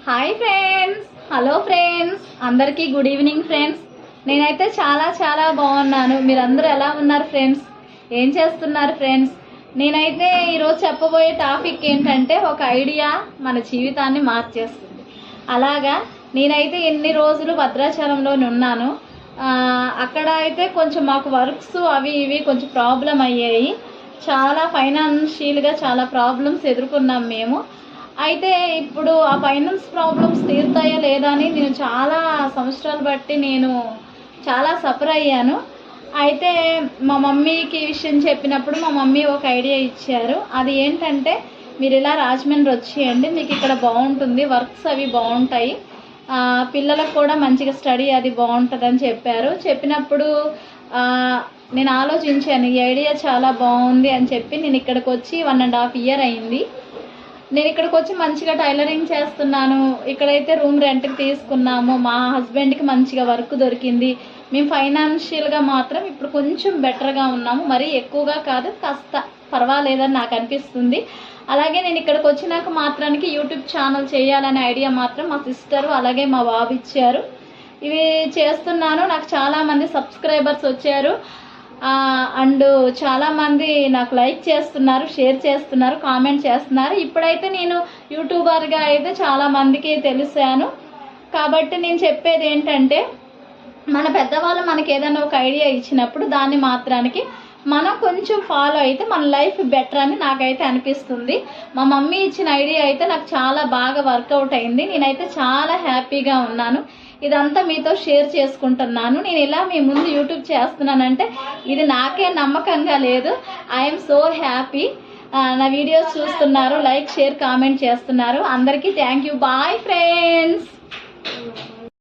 Hi friends, hello friends, అందరికీ good evening friends. నేనైతే చాలా బాగున్నాను. మీరందరూ ఎలా ఉన్నారు ఫ్రెండ్స్? ఏం చేస్తున్నారు ఫ్రెండ్స్? నేనైతే ఈరోజు చెప్పబోయే టాపిక్ ఏంటంటే, ఒక ఐడియా మన జీవితాన్ని మార్చేస్తుంది. అలాగా నేనైతే ఎన్ని రోజులు భద్రాచలంలోనే ఉన్నాను. అక్కడ అయితే కొంచెం మాకు వర్క్స్ అవి ఇవి కొంచెం ప్రాబ్లం అయ్యాయి. చాలా ఫైనాన్షియల్గా చాలా ప్రాబ్లమ్స్ ఎదుర్కొన్నాం మేము. అయితే ఇప్పుడు ఆ ఫైనాన్స్ ప్రాబ్లమ్స్ తీరుతాయా లేదా అని నేను చాలా సంవత్సరాలు బట్టి నేను చాలా సఫర్ అయ్యాను. అయితే మా మమ్మీకి ఈ విషయం చెప్పినప్పుడు మా మమ్మీ ఒక ఐడియా ఇచ్చారు. అది ఏంటంటే, మీరు ఇలా రాజమండ్రి వచ్చేయండి, మీకు ఇక్కడ బాగుంటుంది, వర్క్స్ అవి బాగుంటాయి, పిల్లలకు కూడా మంచిగా స్టడీ అది బాగుంటుందని చెప్పారు. చెప్పినప్పుడు నేను ఆలోచించాను, ఈ ఐడియా చాలా బాగుంది అని చెప్పి నేను ఇక్కడికి వచ్చి 1.5 year అయింది. నేను ఇక్కడికి వచ్చి మంచిగా టైలరింగ్ చేస్తున్నాను. ఇక్కడైతే రూమ్ రెంట్కి తీసుకున్నాము. మా హస్బెండ్కి మంచిగా వర్క్ దొరికింది. మేము ఫైనాన్షియల్గా మాత్రం ఇప్పుడు కొంచెం బెటర్గా ఉన్నాము. మరీ ఎక్కువగా కాదు, కాస్త పర్వాలేదని నాకు అనిపిస్తుంది. అలాగే నేను ఇక్కడికి వచ్చినాక మాత్రానికి యూట్యూబ్ ఛానల్ చేయాలనే ఐడియా మాత్రం మా సిస్టరు అలాగే మా బాబు ఇచ్చారు. ఇవి చేస్తున్నాను. నాకు చాలామంది సబ్స్క్రైబర్స్ వచ్చారు. అండ్ చాలామంది నాకు లైక్ చేస్తున్నారు, షేర్ చేస్తున్నారు, కామెంట్ చేస్తున్నారు. ఇప్పుడైతే నేను యూట్యూబర్గా అయితే చాలామందికి తెలిసాను. కాబట్టి నేను చెప్పేది ఏంటంటే, మన పెద్దవాళ్ళు మనకి ఏదైనా ఒక ఐడియా ఇచ్చినప్పుడు దాన్ని మాత్రానికి మనం కొంచెం ఫాలో అయితే మన లైఫ్ బెటర్ అని నాకైతే అనిపిస్తుంది. మా మమ్మీ ఇచ్చిన ఐడియా అయితే నాకు చాలా బాగా వర్కౌట్ అయింది. నేనైతే చాలా హ్యాపీగా ఉన్నాను. ఇదంతా మీతో షేర్ చేసుకుంటున్నాను. నేను ఇలా మీ ముందు యూట్యూబ్ చేస్తున్నానంటే ఇది నాకే నమ్మకంగా లేదు. I'm so happy. నా వీడియోస్ చూస్తున్నారు, లైక్ షేర్ కామెంట్ చేస్తున్నారు. అందరికీ థ్యాంక్ యూ. Bye friends.